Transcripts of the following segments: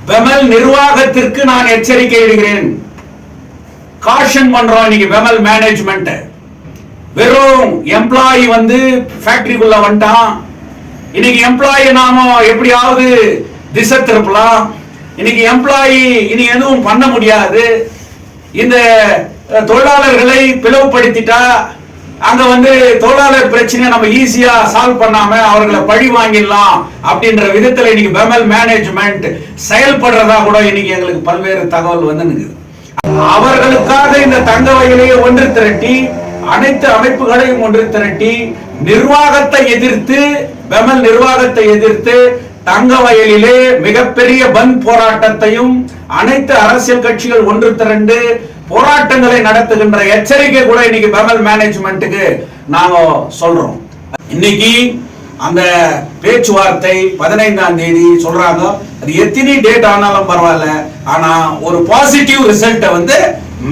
பெமல் நிர்வாகத்திற்கு நான் எச்சரிக்கை இடுகிறேன். காஷன் பண்றோம். இன்னைக்கு பெமல் மேனேஜ்மெண்ட் வெறும் எம்ப்ளாயி ஃபேக்டரிக்குள்ள வந்துட்டான். இன்னைக்கு எம்ப்ளாயி நாம எப்படியாவது திசை திருப்பலாம். இன்னைக்கு எம்ப்ளாயி இனி எதுவும் பண்ண முடியாது. இந்த தொழிலாளர்களை பிளவுபடுத்திட்டா அங்க தொழிலாளர் பிரச்சனையை நம்ம ஈஸியா சால்வ் பண்ணாம அவர்களை பழி வாங்கிடலாம் அப்படின்ற விதத்துல இன்னைக்கு பெமல் மேனேஜ்மெண்ட் செயல்படுறதா கூட இன்னைக்கு எங்களுக்கு பல்வேறு தகவல் நிக்குது. அவர்களுக்காக இந்த தங்க வயலையை ஒன்று திரட்டி அனைத்து அமைப்புகளையும் ஒன்று திரட்டி நிர்வாகத்தை எதிர்த்து பெமல் நிர்வாகத்தை எதிர்த்து தங்க வயலிலே மிகப்பெரிய பந்த் போராட்டத்தையும் அனைத்து அரசியல் கட்சிகள் ஒன்று திரண்டு போராட்டங்களை நடத்துகின்ற எச்சரிக்கை கூட இன்னைக்கு பெமல் மேனேஜ்மெண்ட்டுக்கு நாங்க சொல்றோம். இன்னைக்கு அந்த பேச்சுவார்த்தை 15ஆம் தேதி சொல்றாங்க. அது எத்தனை டேட் ஆனாலும் பரவாயில்ல. ஆனா ஒரு பாசிட்டிவ் ரிசல்ட்டை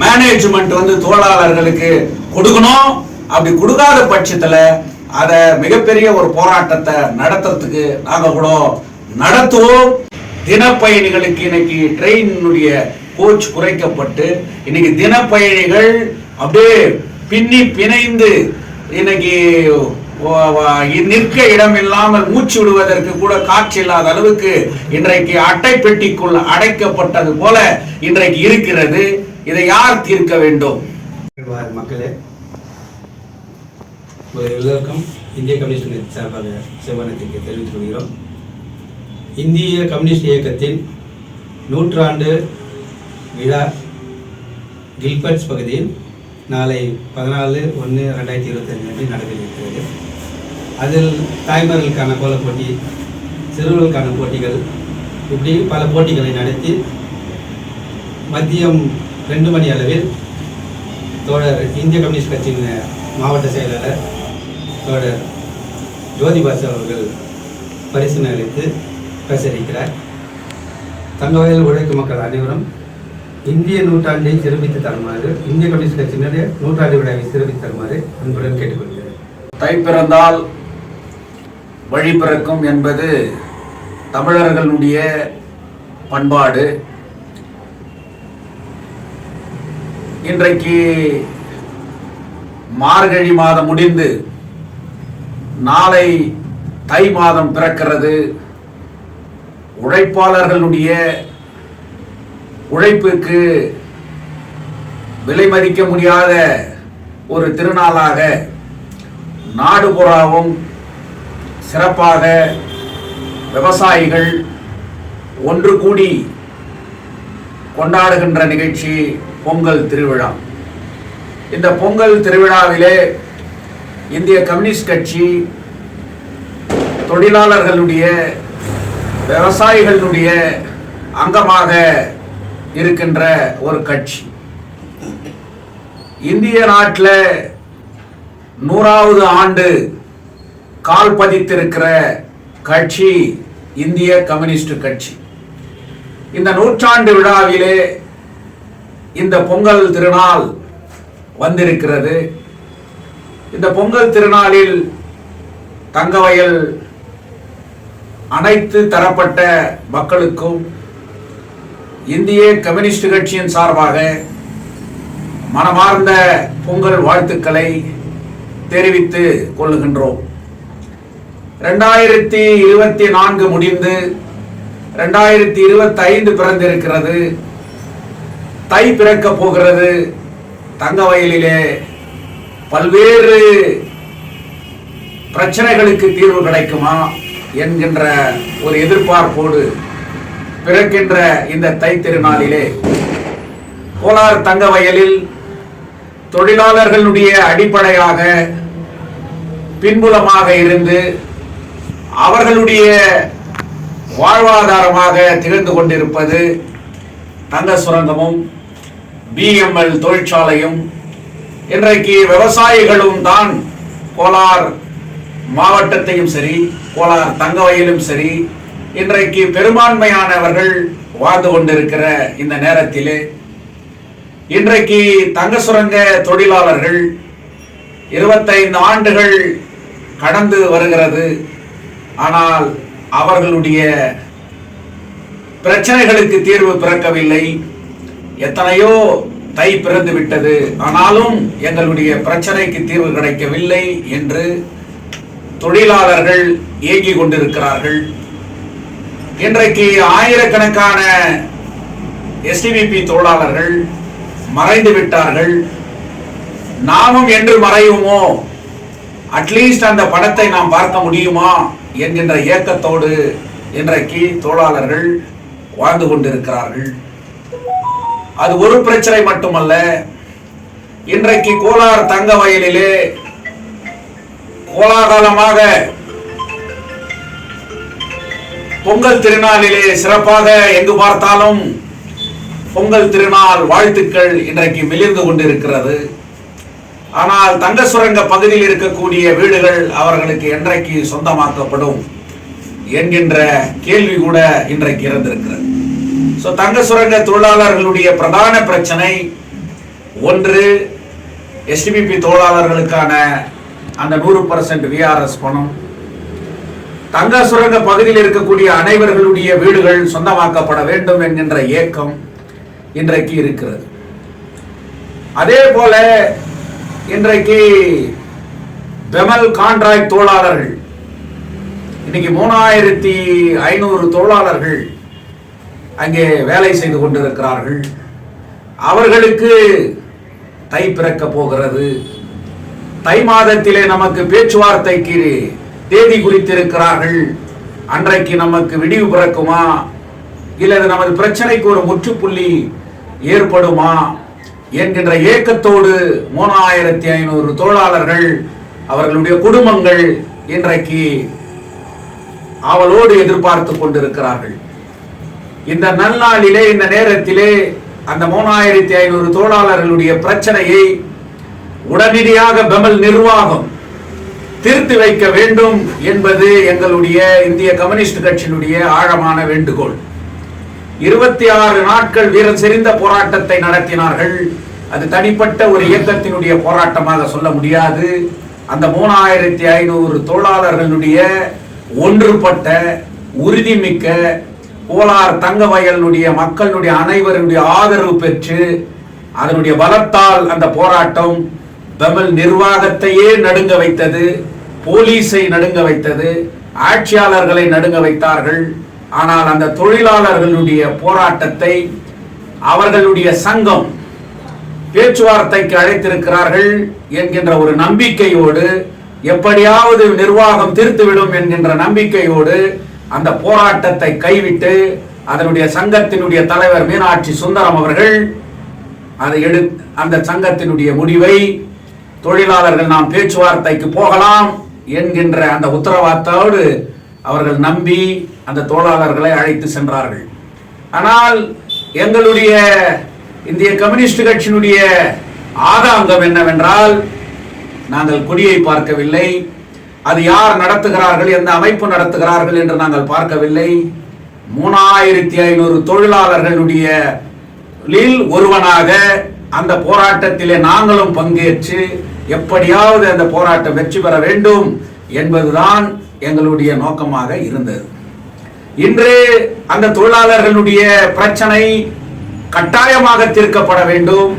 மேனேஜ்மெண்ட் தொழிலாளர்களுக்கு கொடுக்கணும். அப்படி கொடுக்காத பட்சத்துல அத மிகப்பெரிய ஒரு போராட்டத்தை நடத்துறதுக்கு நாங்க கூட நடத்துவோம். தினப்பயணிகளுக்கு இன்னைக்கு ட்ரெயினுடைய கோச் குறைக்கப்பட்டு இன்னைக்கு தினப்பயணிகள் அப்படியே பின்னி பிணைந்து இன்னைக்கு நிற்க இடம் இல்லாமல் மூச்சு விடுவதற்கு கூட காற்று இல்லாத அளவுக்கு இன்றைக்கு அட்டை பெட்டிக்குள் அடைக்கப்பட்டது போல இன்றைக்கு இருக்கிறது. இதை யார் தீர்க்க வேண்டும்? மக்களே, எல்லோருக்கும் இந்திய கம்யூனிஸ்ட் சார்பாக சிவனத்திற்கு தெரிவித்துக் கொள்கிறோம். இந்திய கம்யூனிஸ்ட் இயக்கத்தின் 100 ஆண்டு விழா கில்பர்ட்ஸ் பகுதியில் நாளை 14/1/2025 நடைபெற இருக்கிறது. அதில் தாய்மார்களுக்கான கோலப் போட்டி, சிறுவர்களுக்கான போட்டிகள், இப்படி பல போட்டிகளை நடத்தி மதியம் 2 மணி அளவில் தோழர் இந்திய கம்யூனிஸ்ட் கட்சியின் மாவட்ட செயலாளர் தோழர் ஜோதிபாசு அவர்கள் பரிசீலனை அளித்து பேச இருக்கிறார். தங்கவயல் உழைக்கும் மக்கள் அனைவரும் இந்திய நூற்றாண்டை சிறப்பித்து தருமாறு, இந்திய கம்யூனிஸ்ட் கட்சியினுடைய 100ஆண்டு விழாவை சிறப்பித்து தருமாறு அன்புடன் கேட்டுக்கொள்கிறேன். தை பிறந்தால் வழி பிறக்கும் என்பது தமிழர்களுடைய பண்பாடு. இன்றைக்கு மார்கழி மாதம் முடிந்து நாளை தை மாதம் பிறக்கிறது. உழைப்பாளர்களுடைய உழைப்புக்கு விலை மதிக்க முடியாத ஒரு திருநாளாக நாடு பூராவும் சிறப்பாக விவசாயிகள் ஒன்று கூடி கொண்டாடுகின்ற நிகழ்ச்சி பொங்கல் திருவிழா. இந்த பொங்கல் திருவிழாவிலே இந்திய கம்யூனிஸ்ட் கட்சி தொழிலாளர்களுடைய விவசாயிகளுடைய அங்கமாக இருக்கின்ற ஒரு கட்சி. இந்திய நாட்டில் 100வது ஆண்டு கால் பதித்திருக்கிற கட்சி இந்திய கம்யூனிஸ்ட் கட்சி. இந்த 100ஆண்டு விழாவிலே இந்த பொங்கல் திருநாள் வந்திருக்கிறது. இந்த பொங்கல் திருநாளில் தங்கவயல் அனைத்து தரப்பட்ட மக்களுக்கும் இந்திய கம்யூனிஸ்ட் கட்சியின் சார்பாக மனமார்ந்த பொங்கல் வாழ்த்துக்களை தெரிவித்து கொள்ளுகின்றோம். 2024 முடிந்து 2025 பிறந்திருக்கிறது. தை பிறக்க போகிறது. தங்கவயலிலே பல்வேறு பிரச்சனைகளுக்கு தீர்வு கிடைக்குமா என்கின்ற ஒரு எதிர்பார்ப்போடு பிறக்கின்ற இந்த தை திருநாளிலே கோலார் தங்கவயலில் தொழிலாளர்களுடைய அடிப்படையாக பின்புலமாக இருந்து அவர்களுடைய வாழ்வாதாரமாக திகழ்ந்து கொண்டிருப்பது தங்க சுரங்கமும் BML தொழிற்சாலையும். இன்றைக்கு விவசாயிகளும் தான் கோலார் மாவட்டத்தையும் சரி கோலார் தங்கவயலும் சரி இன்றைக்கு பெரும்பான்மையானவர்கள் வாழ்ந்து கொண்டிருக்கிற இந்த நேரத்திலே இன்றைக்கு தங்க சுரங்க தொழிலாளர்கள் 25 ஆண்டுகள் கடந்து வருகிறது. ஆனால் அவர்களுடைய பிரச்சனைகளுக்கு தீர்வு பிறக்கவில்லை. எத்தனையோ தை பிறந்து விட்டது, ஆனாலும் எங்களுடைய பிரச்சனைக்கு தீர்வு கிடைக்கவில்லை என்று தொழிலாளர்கள் ஏங்கிக் கொண்டிருக்கிறார்கள். இன்றைக்கு ஆயிரக்கணக்கான எஸ்டிபிபி தொழிலாளர்கள் மறைந்து விட்டார்கள். நாமும் என்று மறையுமோ, அட்லீஸ்ட் அந்த படத்தை நாம் பார்க்க முடியுமா என்கின்ற ஏக்கத்தோடு இன்றைக்கு தொழிலாளர்கள் வாழ்ந்து கொண்டிருக்கிறார்கள். அது ஒரு பிரச்சனை மட்டுமல்ல. இன்றைக்கு கோலார் தங்க வயலிலே கோலாகலமாக பொங்கல் திருநாளிலே சிறப்பாக எங்கு பார்த்தாலும் பொங்கல் திருநாள் வாழ்த்துக்கள் இன்றைக்கு மிளிர்ந்து கொண்டிருக்கிறது. ஆனால் தங்க சுரங்க பகுதியில் இருக்கக்கூடிய வீடுகள் அவர்களுக்கு என்றைக்கு சொந்தமாக்கப்படும் என்கின்ற கேள்வி கூட இன்றைக்கு இருந்திருக்கிறது. தங்க சுரங்க தொழிலாளர்களுடைய பிரதான பிரச்சனை ஒன்று, எஸ்டிபிபி தொழிலாளர்களுக்கான அந்த 100% விஆர்எஸ் பணம். தங்க சுரங்க பகுதியில் இருக்கக்கூடிய அனைவர்களுடைய வீடுகள் சொந்தமாக்கப்பட வேண்டும் என்கின்ற ஏக்கம் இன்றைக்கு இருக்கிறது. அதே போல இன்றைக்கு பெமல் கான்ட்ராக்ட் தொழிலாளர்கள், இன்னைக்கு 3500 தொழிலாளர்கள் அங்கே வேலை செய்து கொண்டிருக்கிறார்கள். அவர்களுக்கு தை பிறக்க போகிறது. தை மாதத்திலே நமக்கு பேச்சுவார்த்தைக்கு தேதி குறித்திருக்கிறார்கள். அன்றைக்கு நமக்கு விடிவு பிறக்குமா, இல்லது நமது பிரச்சனைக்கு ஒரு முற்றுப்புள்ளி ஏற்படுமா என்கின்ற ஏக்கத்தோடு 3500 தொழிலாளர்கள், அவர்களுடைய குடும்பங்கள் இன்றைக்கு அவளோடு எதிர்பார்த்து கொண்டிருக்கிறார்கள். இந்த நன்னாளிலே, இந்த நேரத்திலே அந்த 3500 தொழிலாளர்களுடைய பிரச்சனையை உடனடியாக பெமல் நிர்வாகம் தீர்த்து வைக்க வேண்டும் என்பது எங்களுடைய இந்திய கம்யூனிஸ்ட் கட்சியினுடைய ஆழமான வேண்டுகோள். 26 நாட்கள் வீரம் செறிந்த போராட்டத்தை நடத்தினார்கள். அது தனிப்பட்ட ஒரு இயக்கத்தினுடைய போராட்டமாக சொல்ல முடியாது. அந்த 3500 தொழிலாளர்களுடைய ஒன்றுபட்ட உறுதிமிக்க கோலார் தங்க வயலுடைய மக்களுடைய அனைவருடைய ஆதரவு பெற்று அதனுடைய பலத்தால் அந்த போராட்டம் பெமல் நிர்வாகத்தையே நடுங்க வைத்தது, போலீஸை நடுங்க வைத்தது, ஆட்சியாளர்களை நடுங்க வைத்தார்கள். ஆனால் அந்த தொழிலாளர்களுடைய போராட்டத்தை அவர்களுடைய சங்கம் பேச்சுவார்த்தைக்கு அழைத்திருக்கிறார்கள் என்கின்ற ஒரு நம்பிக்கையோடு, எப்படியாவது நிர்வாகம் தீர்த்துவிடும் என்கின்ற நம்பிக்கையோடு அந்த போராட்டத்தை கைவிட்டு அதனுடைய சங்கத்தினுடைய தலைவர் மீனாட்சி சுந்தரம் அவர்கள் அதை அந்த சங்கத்தினுடைய முடிவை தொழிலாளர்கள் நாம் பேச்சுவார்த்தைக்கு போகலாம் என்கின்ற அந்த உத்தரவாதத்தோடு அவர்கள் நம்பி அந்த தொழிலாளர்களை அழைத்து சென்றார்கள். ஆனால் எங்களுடைய இந்திய கம்யூனிஸ்ட் கட்சியினுடைய ஆதாங்கம் என்னவென்றால், நாங்கள் கொடியை பார்க்கவில்லை, அது யார் நடத்துகிறார்கள், எந்த அமைப்பு நடத்துகிறார்கள் என்று நாங்கள் பார்க்கவில்லை. 3500 தொழிலாளர்களுடைய ஒருவனாக அந்த போராட்டத்திலே நாங்களும் பங்கேற்று எப்படியாவது அந்த போராட்டம் வெற்றி பெற வேண்டும் என்பதுதான் எங்களுடைய நோக்கமாக இருந்தது. இன்று அந்த தொழிலாளர்களுடைய பிரச்சனை கட்டாயமாக தீர்க்கப்பட வேண்டும்.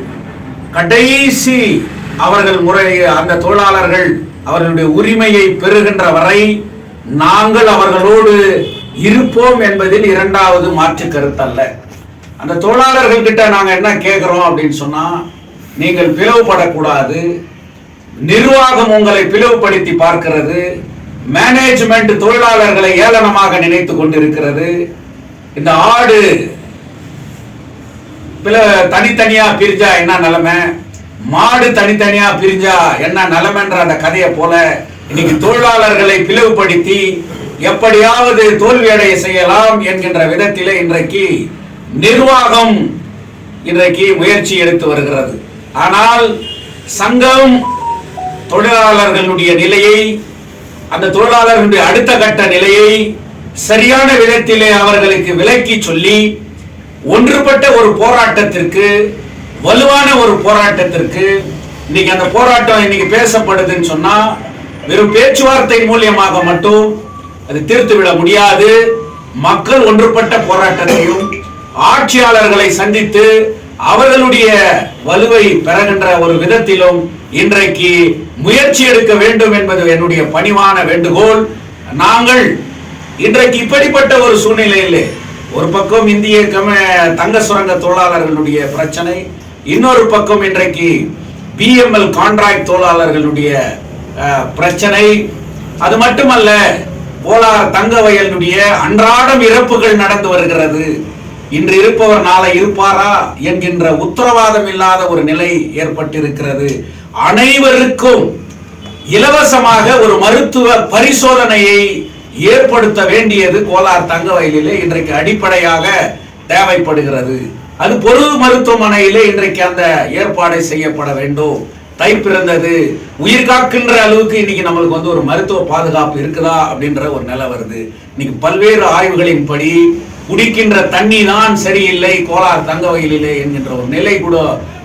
கடைசி அவர்கள் முறை அந்த தொழிலாளர்கள் அவர்களுடைய உரிமையை பெறுகின்ற வரை நாங்கள் அவர்களோடு இருப்போம் என்பதில் இரண்டாவது மாற்று கருத்தல்ல. அந்த தொழிலாளர்கள் கிட்ட நாங்க என்ன கேட்கிறோம் அப்படின்னு சொன்னா, நீங்கள் பிளவுபடக்கூடாது, நிர்வாகம் உங்களை பிளவுபடுத்தி பார்க்கிறது, மேனேஜ்மெண்ட் தொழிலாளர்களை ஏளனமாக நினைத்து கொண்டிருக்கிறது. இந்த ஆடு தனித்தனியா பிரிஞ்சா என்ன நிலைமை, மாடு தனித்தனியா பிரிஞ்சா என்ன நிலைமைன்ற அந்த கதையை போல இன்னைக்கு தொழிலாளர்களை பிளவுபடுத்தி எப்படியாவது தோல்வி அடைய செய்யலாம் என்கின்ற விதத்திலே இன்றைக்கு நிர்வாகம் இன்றைக்கு முயற்சி எடுத்து வருகிறது. ஆனால் சங்கம் தொழிலாளர்களுடைய நிலையை, அந்த தொழிலாளர்களுடைய அடுத்த கட்ட நிலையை சரியான விதத்திலே அவர்களுக்கு விளக்கி சொல்லி ஒன்றுபட்ட ஒரு போராட்டத்திற்கு, வலுவான ஒரு போராட்டத்திற்கு, இன்னைக்கு அந்த போராட்டம் இன்னைக்கு பேசப்படுதுன்னு சொன்னா வெறும் பேச்சுவார்த்தை மூலியமாக மட்டும் அது தீர்த்து விட முடியாது. மக்கள் ஒன்றுபட்ட போராட்டத்தையும் ஆட்சியாளர்களை சந்தித்து அவர்களுடைய வலுவை பெறுகின்ற ஒரு விதத்திலும் இன்றைக்கு முயற்சி எடுக்க வேண்டும் என்பது என்னுடைய பணிவான வேண்டுகோள். நாங்கள் இன்றைக்கு இப்படிப்பட்ட ஒரு சூழ்நிலையிலே ஒரு பக்கம் இந்திய தங்க சுரங்க தொழிலாளர்களுடைய பிரச்சனை, இன்னொரு பக்கம் இன்றைக்கு பிஎம்எல் கான்ட்ராக்ட் தொழிலாளர்களுடைய பிரச்சனை, அது மட்டுமல்ல போலார் தங்க வயலுடைய அன்றாடம் இறப்புகள் நடந்து வருகிறது. இன்று இருப்பவர் நாளை இருப்பாரா என்கின்ற உத்தரவாதம் இல்லாத ஒரு நிலை ஏற்பட்டிருக்கிறது. அனைவருக்கும் இலவசமாக ஒரு மருத்துவ பரிசோதனையை ஏற்படுத்த வேண்டியது கோலார் தங்க வயலிலே இன்றைக்கு அடிப்படையாக தேவைப்படுகிறது. அது பொது மருத்துவமனையிலே இன்றைக்கு அந்த ஏற்பாடை செய்யப்பட வேண்டும். தை பிறந்தது, உயிர் காக்கின்ற அளவுக்கு இன்னைக்கு நம்மளுக்கு வந்து ஒரு மருத்துவ பாதுகாப்பு இருக்குதா அப்படின்ற ஒரு நிலை வருது. இன்னைக்கு பல்வேறு ஆய்வுகளின்படி குடிக்கின்ற தண்ணி தான் சரியில்லை கோலார் தங்க வயலிலே என்கின்ற ஒரு நிலை கூட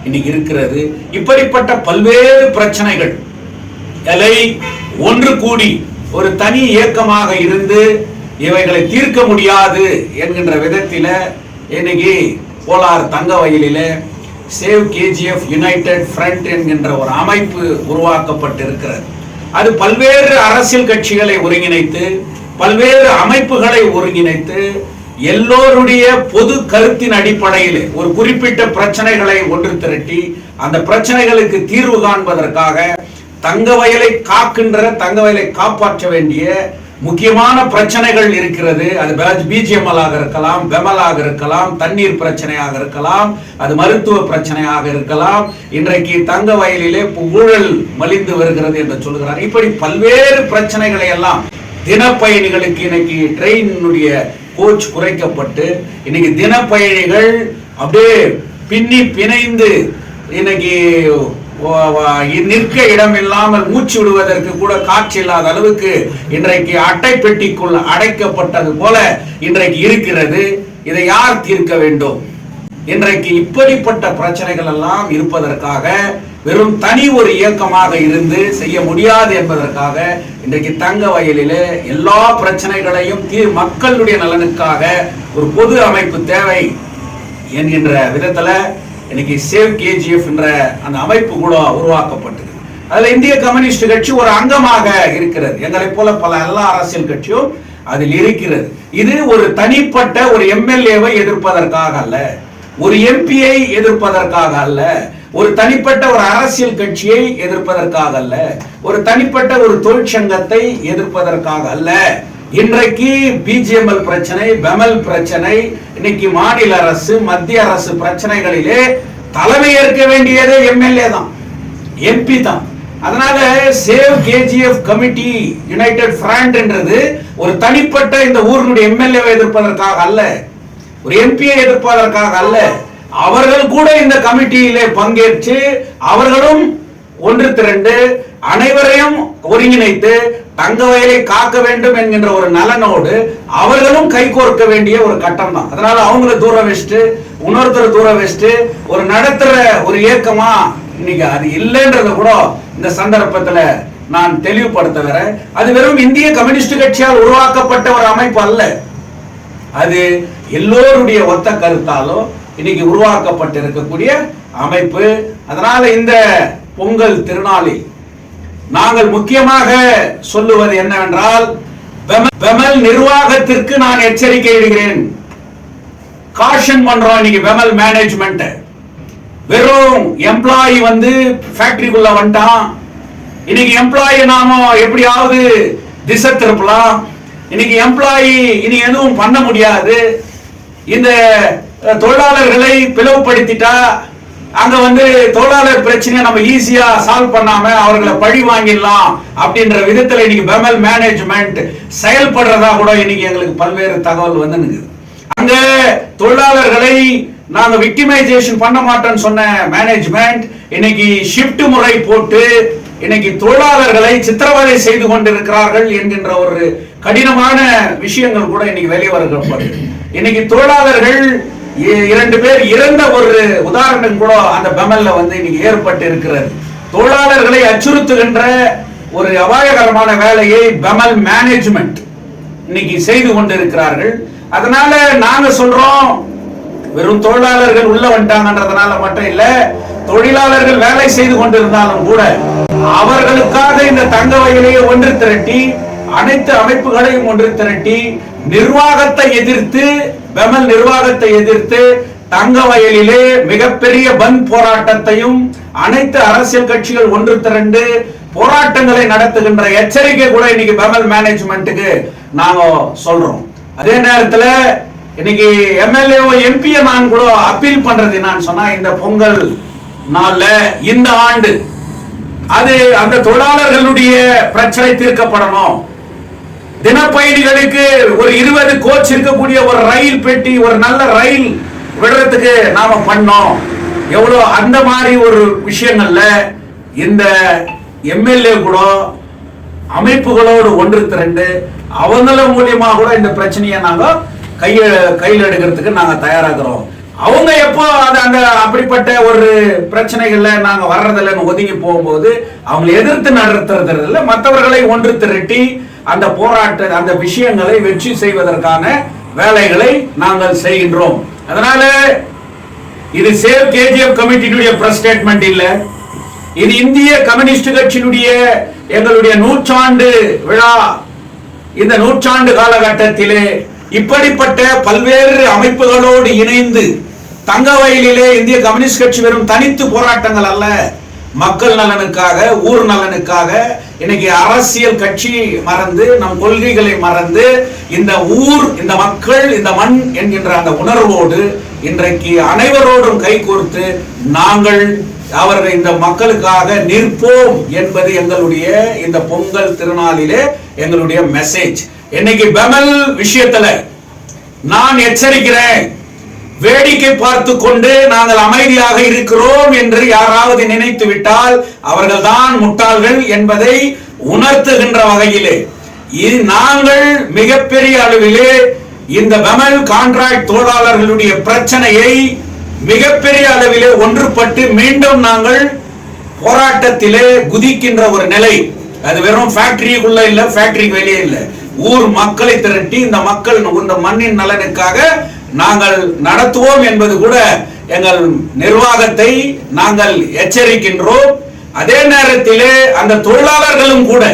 இன்னைக்கு இருக்கிறது. இப்படிப்பட்ட பல்வேறு பிரச்சனைகள் எலை ஒன்று கூடி ஒரு தனி இயக்கமாக இருந்து இவைகளை தீர்க்க முடியாது என்கின்ற விதத்தில இன்னைக்கு கோலார் தங்க வயலிலே சேவ் கேஜிஎஃப் யுனைடெட் ஃப்ரண்ட் என்கின்ற ஒரு அமைப்பு உருவாக்கப்பட்டிருக்கிறது. அது பல்வேறு அரசியல் கட்சிகளை ஒருங்கிணைத்து பல்வேறு அமைப்புகளை ஒருங்கிணைத்து எல்லோருடைய பொது கருத்தின் அடிப்படையில் ஒரு குறிப்பிட்ட பிரச்சனைகளை ஒன்று திரட்டி அந்த பிரச்சனைகளுக்கு தீர்வு காண்பதற்காக தங்க வயலை காக்கின்ற தங்க வயலை காப்பாற்ற வேண்டிய முக்கியமான பிரச்சனைகள் இருக்கிறது. அது பிஜிஎம்எல் இருக்கலாம், பெமலாக இருக்கலாம், தண்ணீர் பிரச்சனையாக இருக்கலாம், அது மருத்துவ பிரச்சனையாக இருக்கலாம். இன்றைக்கு தங்க வயலிலே ஊழல் மலிந்து வருகிறது என்று சொல்கிறார். இப்படி பல்வேறு பிரச்சனைகளை எல்லாம் தினப்பயணிகளுக்கு இன்னைக்கு ட்ரெயினுடைய கோச் குறைக்கப்பட்டு இன்னைக்கு தினப்பயணிகள் அப்படியே பின்னி பிணைந்து இன்னைக்கு நிற்க இடம் இல்லாமல் மூச்சு விடுவதற்கு கூட காற்று இல்லாத அளவுக்கு இன்றைக்கு அட்டை பெட்டிக்குள் அடைக்கப்பட்டது போல இன்றைக்கு இருக்கிறது. இதை யார் தீர்க்க வேண்டும்? இன்றைக்கு இப்படிப்பட்ட பிரச்சனைகள் எல்லாம் இருப்பதற்காக வெறும் தனி ஒரு இயக்கமாக இருந்து செய்ய முடியாது என்பதற்காக இன்றைக்கு தங்க வயலிலே எல்லா பிரச்சனைகளையும் மக்களுடைய நலனுக்காக ஒரு பொது அமைப்பு தேவை என்கின்ற விதத்துல இன்னைக்கு சேவ் கேஜிஎஃப் என்ற அந்த அமைப்பு கூட உருவாக்கப்பட்டது. அதுல இந்திய கம்யூனிஸ்ட் கட்சி ஒரு அங்கமாக இருக்கிறது. எங்களை போல பல எல்லா அரசியல் கட்சியும் அதில் இருக்கிறது. இது ஒரு தனிப்பட்ட ஒரு எம்எல்ஏவை எதிர்ப்பதற்காக அல்ல, ஒரு எம்பியை எதிர்ப்பதற்காக அல்ல, ஒரு தனிப்பட்ட ஒரு அரசியல் கட்சியை எதிர்ப்பதற்காக அல்ல, ஒரு தனிப்பட்ட ஒரு தொழிற்சங்கத்தை எதிர்ப்பதற்காக அல்ல. இன்றைக்கு பிஜிஎம்எல் பிரச்சனை, பெமல் பிரச்சனை, இன்னைக்கு மாநில அரசு மத்திய அரசு பிரச்சனைகளிலே தலைமை ஏற்க வேண்டியதே எம்எல்ஏ தான், எம்பி தான். அதனால save KGF committee United front என்றது ஒரு தனிப்பட்ட இந்த ஊரினுடைய எம்எல்ஏவை எதிர்ப்பதற்காக அல்ல, ஒரு எம்பியை எதிர்ப்பதற்காக அல்ல. அவர்கள் கூட இந்த கமிட்டியிலே பங்கேற்று அவர்களும் ஒன்று திரண்டு அனைவரையும் ஒருங்கிணைத்து தங்க வயலை காக்க வேண்டும் என்கின்ற ஒரு நலனோடு அவர்களும் கைகோர்க்க வேண்டிய ஒரு கட்டம் தான். அதனால அவங்களை தூர வச்சுட்டு இன்னொருத்தர் தூர வச்சுட்டு ஒரு நடத்துற ஒரு இயக்கமா இன்னைக்கு அது இல்லைன்றத கூட இந்த சந்தர்ப்பத்துல நான் தெளிவுபடுத்த வரேன். அது வெறும் இந்திய கம்யூனிஸ்ட் கட்சியால் உருவாக்கப்பட்ட ஒரு அமைப்பு அல்ல, அது எல்லோருடைய ஒத்த கருத்தாலோ இன்னைக்கு உருவாக்கப்பட்டிருக்கக்கூடிய அமைப்பு. அதனால இந்த பொங்கல் திருநாளில் நாங்கள் முக்கியமாக சொல்லுவது என்னவென்றால், பெமல் நிர்வாகத்திற்கு நான் எச்சரிக்கை இடுகிறேன், காஷன் பண்றோம். இன்னைக்கு பெமல் மேனேஜ்மெண்ட் வெறும் எம்ப்ளாயி வந்து ஃபேக்டரிக்குள்ள வந்துட்டான், இன்னைக்கு எம்ப்ளாயி நாம எப்படியாவது திசை திருப்பலாம், இன்னைக்கு எம்ப்ளாயி இனி எதுவும் பண்ண முடியாது, இந்த தொழிலாளர்களை பிளவுபடுத்திட்டா அங்க வந்து தொழிலாளர் பிரச்சனையை நம்ம ஈஸியா சால்வ் பண்ணாம அவர்களை பழி வாங்கிடலாம் அப்படின்ற விதத்துல இன்னைக்கு பெமல் மேனேஜ்மெண்ட் செயல்படுறதா கூட இன்னைக்கு எங்களுக்கு பல்வேறு தகவல் வந்து அங்க தொழிலாளர்களை நாங்க விக்டிமைசேஷன் பண்ண மாட்டோம்னு சொன்ன மேனேஜ்மெண்ட் இன்னைக்கு ஷிஃப்ட் முறை போட்டு இன்னைக்கு தொழிலாளர்களை சித்திரவதை செய்து கொண்டிருக்கிறார்கள் என்கின்ற ஒரு கடினமான விஷயங்கள் கூட இன்னைக்கு வெளியே வருகிறது. இன்னைக்கு தொழிலாளர்கள் 2 பேர் இறந்த ஒரு உதாரணம் கூட அந்த பெமல்ல வந்து இன்னைக்கு ஏற்பட்டு இருக்கிறது. தொழிலாளர்களை அச்சுறுத்துகின்ற ஒரு அபாயகரமான வேலையை பெமல் மேனேஜ்மெண்ட் இன்னைக்கு செய்து கொண்டிருக்கிறார்கள். அதனால நாங்க சொல்றோம், வெறும் தொழிலாளர்கள் உள்ள வந்துட்டாங்கன்றதுனால மட்டும் இல்ல, தொழிலாளர்கள் வேலை செய்து கொண்டிருந்தாலும் கூட அவர்களுக்காக இந்த தங்க வயலையை ஒன்று திரட்டி, அனைத்து அமைப்புகளையும் ஒன்று திரட்டி, நிர்வாகத்தை எதிர்த்து, பெமல் நிர்வாகத்தை எதிர்த்து தங்க வயலிலே மிகப்பெரிய பந்த் போராட்டத்தையும் அனைத்து அரசியல் கட்சிகள் ஒன்று திரண்டு போராட்டங்களை நடத்துகின்ற எச்சரிக்கை கூட இன்னைக்கு பெமல் மேனேஜ்மெண்ட்டுக்கு நாங்க சொல்றோம். அதே நேரத்தில் இன்னைக்கு எம்எல்ஏ எம்பியை நான் கூட அப்பீல் பண்றது நான் சொன்னா, இந்த பொங்கல் நாள்ல இந்த ஆண்டு அது அந்த தொழிலாளர்களுடைய பிரச்சனை தீர்க்கப்படணும். தினப்பயணிகளுக்கு ஒரு 20 கோச் இருக்கக்கூடிய ஒரு ரயில் பெட்டி, ஒரு நல்ல ரயில் விடுறதுக்கு நாம பண்ணோம். எவ்வளவு அந்த மாதிரி ஒரு விஷயங்கள்ல இந்த எம்எல்ஏ கூட அமைப்புகளோடு ஒன்று திரண்டு அவங்கள மூலியமா கூட இந்த பிரச்சனையை நாங்க கையில் எடுக்கிறதுக்கு நாங்க தயாராகிறோம். அவங்க எப்போ அந்த அப்படிப்பட்ட ஒரு பிரச்சனைகள்ல நாங்க வர்றதில்லைன்னு ஒதுங்கி போகும்போது அவங்களை எதிர்த்து நடத்துறது இல்லை, மற்றவர்களை ஒன்று திரட்டி அந்த போராட்ட அந்த விஷயங்களை வெற்றி செய்வதற்கான வேலைகளை நாங்கள் செய்கின்றோம். அதனால இது சேவ் கேஜிஎஃப் கமிட்டியினுடைய பிரஸ் ஸ்டேட்மெண்ட் இல்ல, இது இந்திய கம்யூனிஸ்ட் கட்சியினுடைய எங்களுடைய 100ஆண்டு விழா. இந்த 100ஆண்டு காலகட்டத்திலே இப்படிப்பட்ட பல்வேறு அமைப்புகளோடு இணைந்து தங்க வயலிலே இந்திய கம்யூனிஸ்ட் கட்சி வெறும் தனித்து போராட்டங்கள் அல்ல, மக்கள் நலனுக்காக, ஊர் நலனுக்காக, இன்னைக்கு அரசியல் கட்சி மறந்து, நம் கொள்கைகளை மறந்து, இந்த ஊர், இந்த மக்கள், இந்த மண் என்கின்ற அந்த உணர்வோடு இன்றைக்கு அனைவரோடும் கைகோர்த்து நாங்கள் அவர்கள் இந்த மக்களுக்காக நிற்போம் என்பது எங்களுடைய இந்த பொங்கல் திருநாளிலே எங்களுடைய மெசேஜ். இன்னைக்கு பெமல் விஷயத்துல நான் எச்சரிக்கிறேன், வேடிக்கை பார்த்து கொண்டு நாங்கள் அமைதியாக இருக்கிறோம் என்று யாராவது நினைத்து விட்டால் அவர்கள் தான் முட்டாள்கள் என்பதை உணர்த்துகின்ற வகையிலே நாங்கள் மிகப்பெரிய அளவிலே இந்த பெமல் கான்ட்ராக்ட் தொழிலாளர்களுடைய பிரச்சனையை மிகப்பெரிய அளவிலே ஒன்றுபட்டு மீண்டும் நாங்கள் போராட்டத்திலே குதிக்கின்ற ஒரு நிலை. அது வெறும் ஃபேக்டரிக்குள்ள இல்ல, ஃபேக்டரிக்கு வெளியே இல்ல, ஊர் மக்களை திரட்டி இந்த மக்கள் இந்த மண்ணின் நலனுக்காக நாங்கள் நடத்துவோம் என்பது கூட எங்கள் நிர்வாகத்தை நாங்கள் எச்சரிக்கின்றோம். அதே நேரத்திலே அந்த தொழிலாளர்களும் கூட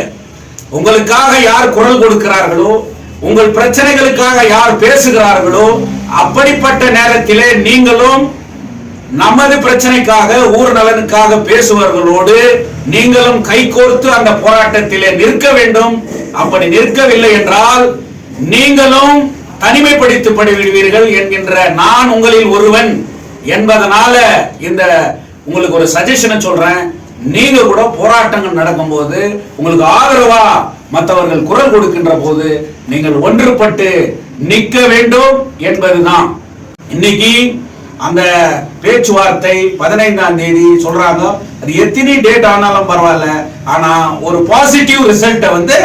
உங்களுக்காக யார் குரல் கொடுக்கிறார்களோ, உங்கள் பிரச்சனைகளுக்காக யார் பேசுகிறார்களோ, அப்படிப்பட்ட நேரத்திலே நீங்களும் நமது பிரச்சனைக்காக, ஊர் நலனுக்காக பேசுபவர்களோடு நீங்களும் கைகோர்த்து அந்த போராட்டத்திலே நிற்க வேண்டும். அப்படி நிற்கவில்லை என்றால் நீங்களும் தனிமைப்படுத்தப்பட்டு விடுவீர்கள் என்கின்ற நான் உங்களில் ஒருவன் என்பதனால இந்த உங்களுக்கு ஒரு சஜஷனை சொல்றேன். நீங்க கூட போராட்டங்கள் நடக்கும் போது உங்களுக்கு ஆதரவா மற்றவர்கள் குரல் கொடுக்கின்ற போது நீங்கள் ஒன்றுபட்டு நிற்க வேண்டும் என்பதுதான். இன்னைக்கு அந்த பேச்சுவார்த்தை 15ஆம் தேதி சொல்றாங்க. அது எத்தனை டேட் ஆனாலும் பரவாயில்ல, ஆனா ஒரு பாசிட்டிவ் ரிசல்ட்டை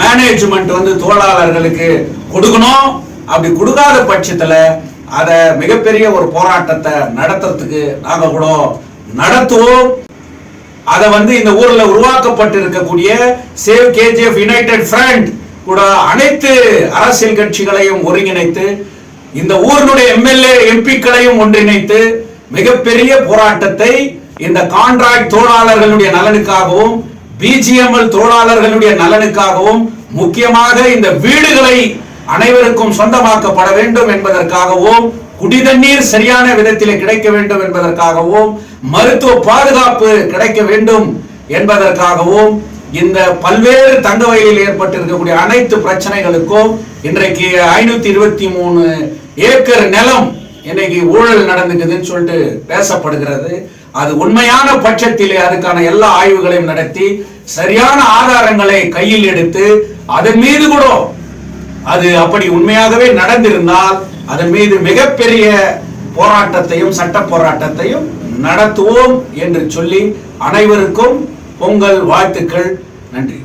மேனேஜ்மெண்ட் தொழிலாளர்களுக்கு கொடுக்கணும். அப்படி கொடுக்காத பட்சத்துல அத மிகப்பெரிய ஒரு போராட்டத்தை நடத்துறதுக்கு நாங்க கூட நடத்துவோம். அத இந்த ஊர்ல உருவாக்கப்பட்டு இருக்கக்கூடிய சேவ் கேஜிஎஃப் யுனைடெட் ஃப்ரண்ட் கூட அனைத்து அரசியல் கட்சிகளையும் ஒருங்கிணைத்து, இந்த ஊரினுடைய எம்எல்ஏ எம்பிக்களையும் ஒன்றிணைத்து மிகப்பெரிய போராட்டத்தை இந்த கான்ட்ராக்ட் தொழிலாளர்களுடைய நலனுக்காகவும், பிஜிஎம்எல் தொழிலாளர்களுடைய நலனுக்காகவும், முக்கியமாக இந்த வீடுகளை அனைவருக்கும் சொந்தமாக்கப்பட வேண்டும் என்பதற்காகவும், குடிதண்ணீர் சரியான விதத்தில் கிடைக்க வேண்டும் என்பதற்காகவும், மருத்துவ பாதுகாப்பு கிடைக்க வேண்டும் என்பதற்காகவும், இந்த பல்வேறு தங்க வயலில் ஏற்பட்டிருக்கக்கூடிய அனைத்து பிரச்சனைகளுக்கும் இன்றைக்கு 523 ஏக்கர் நிலம் இன்னைக்கு ஊழல் நடந்துக்குதுன்னு சொல்லிட்டு பேசப்படுகிறது. அது உண்மையான பட்சத்திலே அதுக்கான எல்லா ஆய்வுகளையும் நடத்தி சரியான ஆதாரங்களை கையில் எடுத்து அதன் மீது கூட அது அப்படி உண்மையாகவே நடந்திருந்தால் அதன் மீது மிகப்பெரிய போராட்டத்தையும் சட்ட போராட்டத்தையும் நடத்துவோம் என்று சொல்லி அனைவருக்கும் பொங்கல் வாழ்த்துக்கள். நன்றி.